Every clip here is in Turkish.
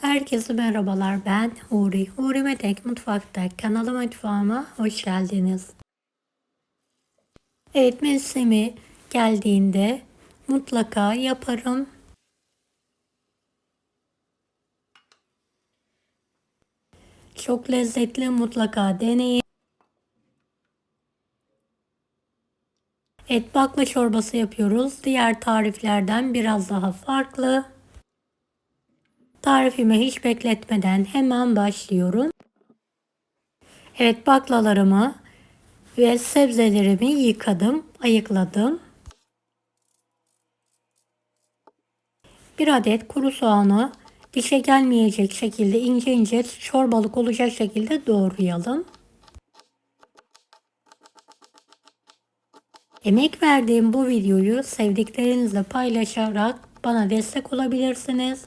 Herkese merhabalar, ben Huri. Huri Metek Mutfak'ta kanalıma mutfağıma hoş geldiniz. Evet, mevsimi geldiğinde mutlaka yaparım. Çok lezzetli, mutlaka deneyin. Et bakla çorbası yapıyoruz. Diğer tariflerden biraz daha farklı. Tarifimi hiç bekletmeden hemen başlıyorum. Evet, baklalarımı ve sebzelerimi yıkadım, ayıkladım. Bir adet kuru soğanı dişe gelmeyecek şekilde ince ince çorbalık olacak şekilde doğrayalım. Emek verdiğim bu videoyu sevdiklerinizle paylaşarak bana destek olabilirsiniz.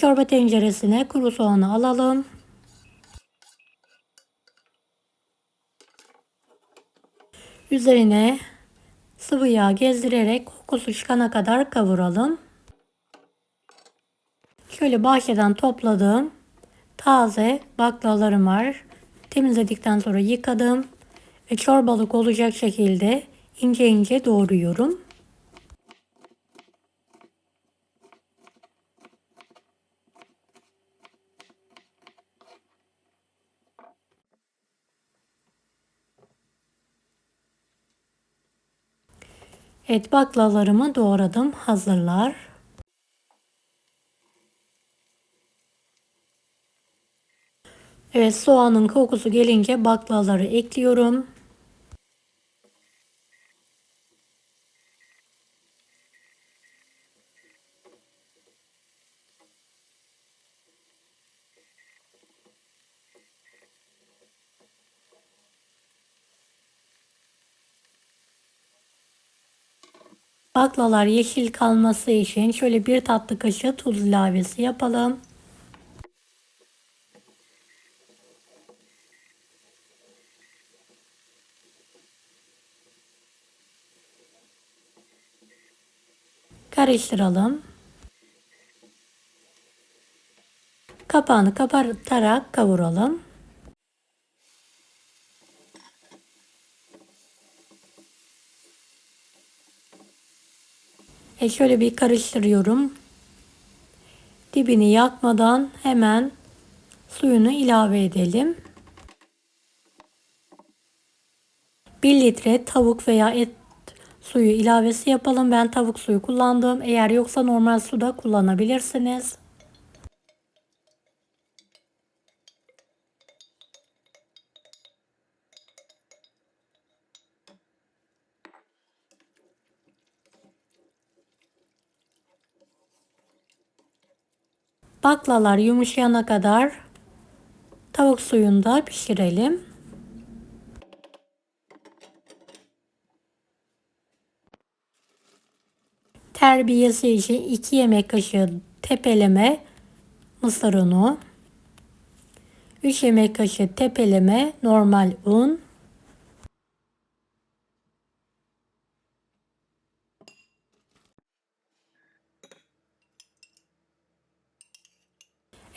Çorba tenceresine kuru soğanı alalım. Üzerine sıvı yağ gezdirerek kokusu çıkana kadar kavuralım. Şöyle bahçeden topladığım taze baklalarım var. Temizledikten sonra yıkadım ve çorbalık olacak şekilde ince ince doğruyorum. Evet, baklalarımı doğradım, hazırlar. Evet, soğanın kokusu gelince baklaları ekliyorum. Baklalar yeşil kalması için şöyle bir tatlı kaşığı tuz ilavesi yapalım. Karıştıralım. Kapağını kapatarak kavuralım. Şöyle bir karıştırıyorum. Dibini yakmadan hemen suyunu ilave edelim. 1 litre tavuk veya et suyu ilavesi yapalım. Ben tavuk suyu kullandım. Eğer yoksa normal su da kullanabilirsiniz. Baklalar yumuşayana kadar tavuk suyunda pişirelim. Terbiyesi için 2 yemek kaşığı tepeleme mısır unu, 3 yemek kaşığı tepeleme normal un,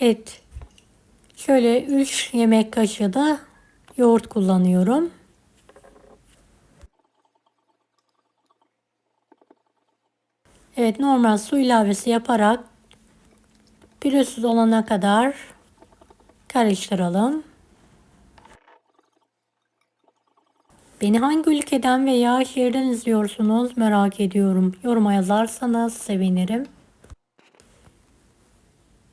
et. Şöyle 3 yemek kaşığı da yoğurt kullanıyorum. Evet, normal su ilavesi yaparak pürüzsüz olana kadar karıştıralım. Beni hangi ülkeden veya şehirden izliyorsunuz merak ediyorum. Yoruma yazarsanız sevinirim.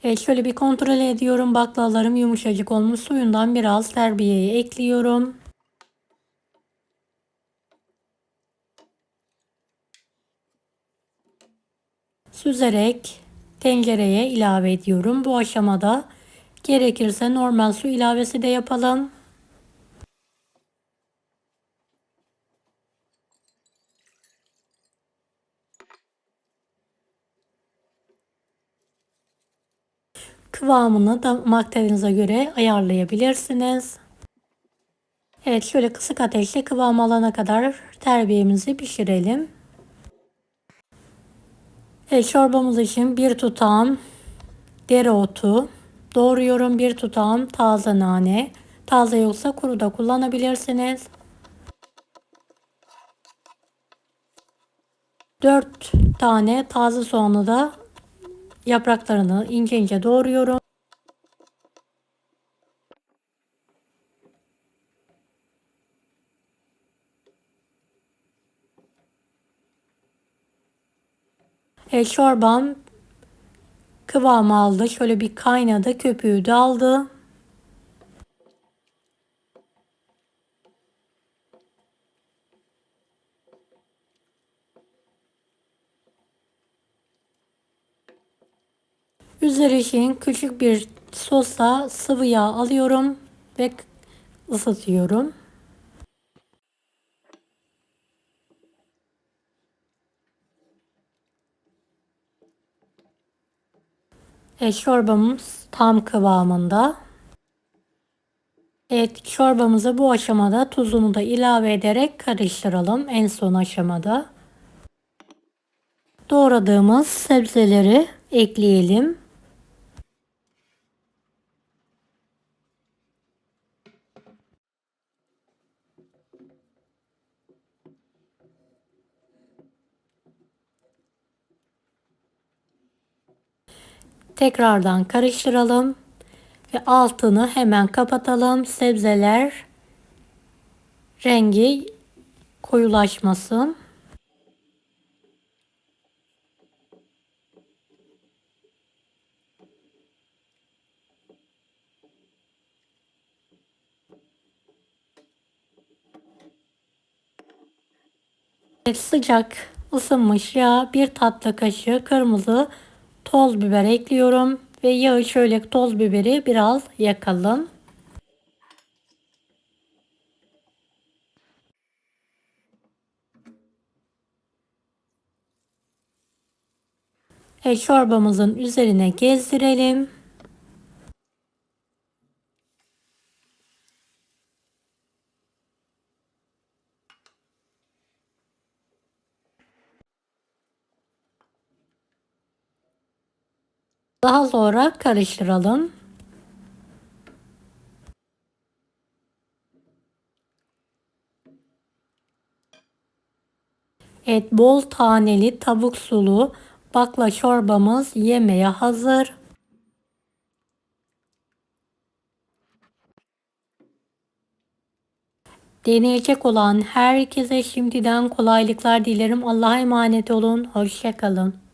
Evet, şöyle bir kontrol ediyorum. Baklalarım yumuşacık olmuş. Suyundan biraz terbiyeyi ekliyorum. Süzerek tencereye ilave ediyorum. Bu aşamada gerekirse normal su ilavesi de yapalım. Kıvamını damak tadınıza göre ayarlayabilirsiniz. Evet, şöyle kısık ateşte kıvam alana kadar terbiyemizi pişirelim. Çorbamız için bir tutam dereotu doğruyorum. Bir tutam taze nane. Taze yoksa kuru da kullanabilirsiniz. 4 tane taze soğanı da yapraklarını ince ince doğruyorum. Çorbam kıvam aldı. Şöyle bir kaynadı. Köpüğü de aldı. Üzeri için küçük bir sosla sıvı yağ alıyorum ve ısıtıyorum. Çorbamız tam kıvamında. Evet, çorbamızı bu aşamada tuzunu da ilave ederek karıştıralım en son aşamada. Doğradığımız sebzeleri ekleyelim. Tekrardan karıştıralım ve altını hemen kapatalım. Sebzeler rengi koyulaşmasın. Sıcak ısınmış yağ, bir tatlı kaşığı kırmızı toz biber ekliyorum ve yağı şöyle toz biberi biraz yakalım. Çorbamızın üzerine gezdirelim. Daha sonra karıştıralım. Evet, bol taneli tavuk sulu bakla çorbamız yemeğe hazır. Deneyecek olan herkese şimdiden kolaylıklar dilerim. Allah'a emanet olun. Hoşça kalın.